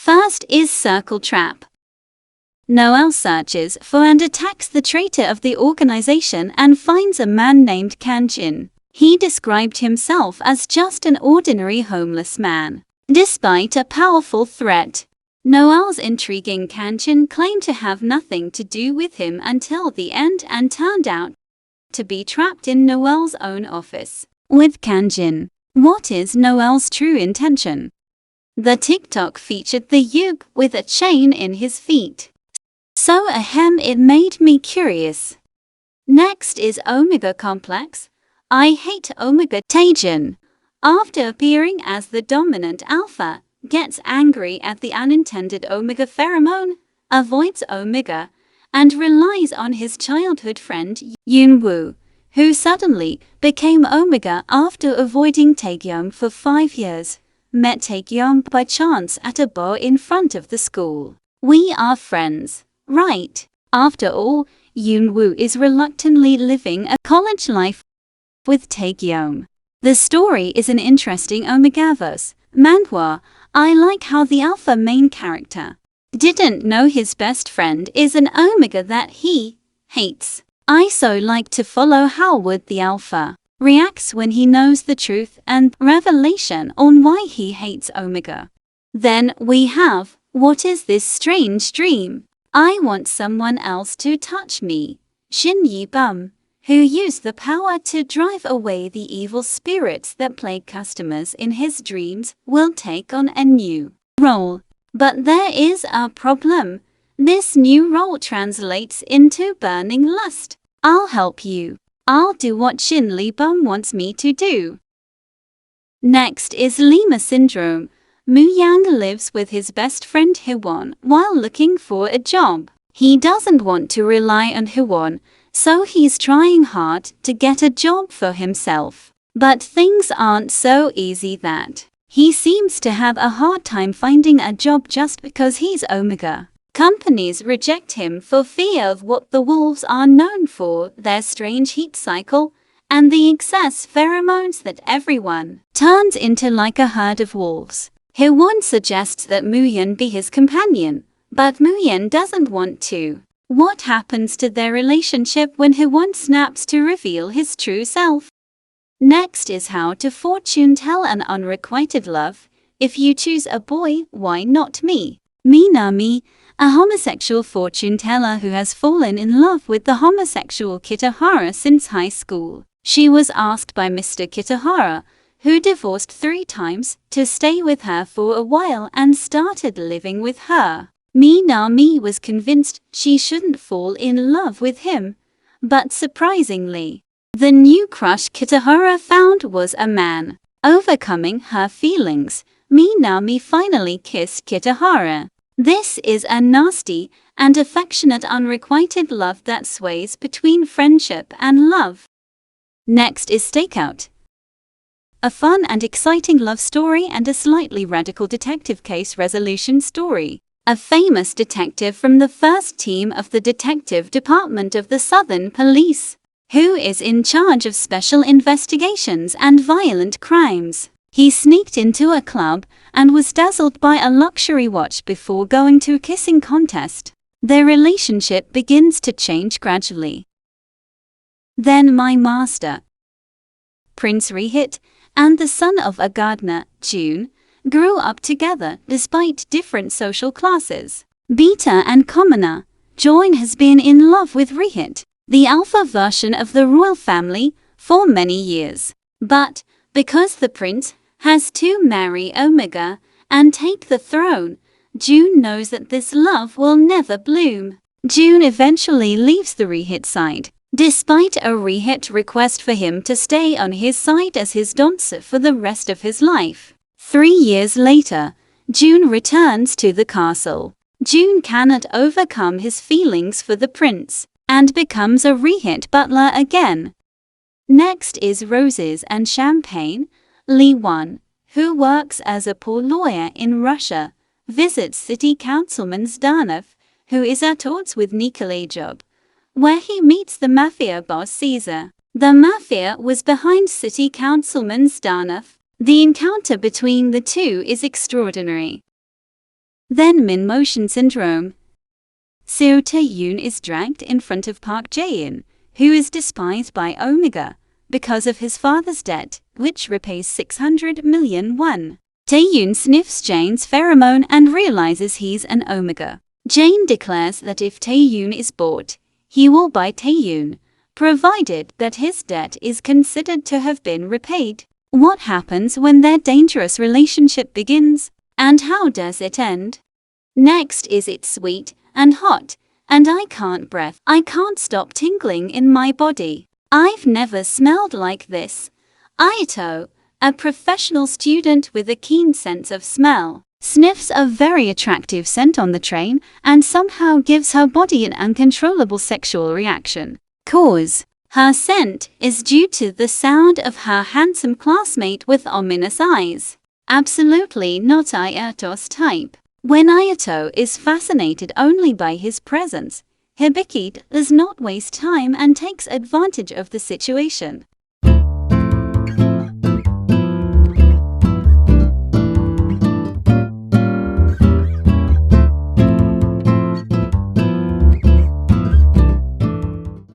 First is Circle Trap. Noel searches for and attacks the traitor of the organization and finds a man named Kanjin. He described himself as just an ordinary homeless man. Despite a powerful threat, Noel's intriguing Kanjin claimed to have nothing to do with him until the end and turned out to be trapped in Noel's own office with Kanjin. What is Noel's true intention? The TikTok featured the Yug with a chain in his feet. So it made me curious. Next is Omega Complex. I hate Omega. Taejin, after appearing as the dominant alpha, gets angry at the unintended Omega pheromone, avoids Omega, and relies on his childhood friend Yoonwoo, who suddenly became Omega after avoiding Taegyeom for 5 years. Met Taegyeom by chance at a bar in front of the school. We are friends, right? After all, Yoonwoo is reluctantly living a college life with Taegyeom. The story is an interesting Omegaverse manhwa. I like how the alpha main character didn't know his best friend is an Omega that he hates. I so like to follow how would the alpha reacts when he knows the truth and revelation on why he hates Omega. Then we have, what is this strange dream? I want someone else to touch me. Shin Yi-bum, who used the power to drive away the evil spirits that plague customers in his dreams, will take on a new role. But there is a problem. This new role translates into burning lust. I'll help you. I'll do what Shin Li-bum wants me to do. Next is Lima Syndrome. Mu-yang lives with his best friend Hwon while looking for a job. He doesn't want to rely on Hwon, so he's trying hard to get a job for himself. But things aren't so easy that he seems to have a hard time finding a job just because he's Omega. Companies reject him for fear of what the wolves are known for, their strange heat cycle, and the excess pheromones that everyone turns into like a herd of wolves. Hwon suggests that Muyeon be his companion, but Muyeon doesn't want to. What happens to their relationship when Hwon snaps to reveal his true self? Next is how to fortune tell an unrequited love. If you choose a boy, why not me? Minami, a homosexual fortune teller who has fallen in love with the homosexual Kitahara since high school. She was asked by Mr. Kitahara, who divorced 3 times, to stay with her for a while and started living with her. Minami was convinced she shouldn't fall in love with him, but surprisingly, the new crush Kitahara found was a man. Overcoming her feelings, Minami finally kissed Kitahara. This is a nasty and affectionate unrequited love that sways between friendship and love. Next is Stakeout. A fun and exciting love story and a slightly radical detective case resolution story. A famous detective from the first team of the Detective Department of the Southern Police, who is in charge of special investigations and violent crimes. He sneaked into a club and was dazzled by a luxury watch before going to a kissing contest. Their relationship begins to change gradually. Then my master, Prince Rihit, and the son of a gardener, June, grew up together despite different social classes. Beta and commoner, Join has been in love with Rihit, the alpha version of the royal family, for many years. But, because the prince has to marry Omega and take the throne, June knows that this love will never bloom. June eventually leaves the Rihit side, despite a Rihit request for him to stay on his side as his dancer for the rest of his life. 3 years later, June returns to the castle. June cannot overcome his feelings for the prince, and becomes a Rihit butler again. Next is Roses and Champagne. Lee Won, who works as a poor lawyer in Russia, visits City Councilman Zdanov, who is at odds with Nikolai, where he meets the mafia boss Caesar. The mafia was behind City Councilman Zdanov. The encounter between the two is extraordinary. Then Min Motion Syndrome. Seo Tae-yoon is dragged in front of Park Jae-in, who is despised by Omega because of his father's debt, which repays 600 million won. Tae-yoon sniffs Jane's pheromone and realizes he's an Omega. Jane declares that if Tae-yoon is bought, he will buy Tae-yoon, provided that his debt is considered to have been repaid. What happens when their dangerous relationship begins, and how does it end? Next is It's Sweet and Hot, and I can't breathe. I can't stop tingling in my body. I've never smelled like this. Ayato, a professional student with a keen sense of smell, sniffs a very attractive scent on the train and somehow gives her body an uncontrollable sexual reaction. Cause: her scent is due to the sound of her handsome classmate with ominous eyes. Absolutely not Ayato's type. When Ayato is fascinated only by his presence, Hibiki does not waste time and takes advantage of the situation.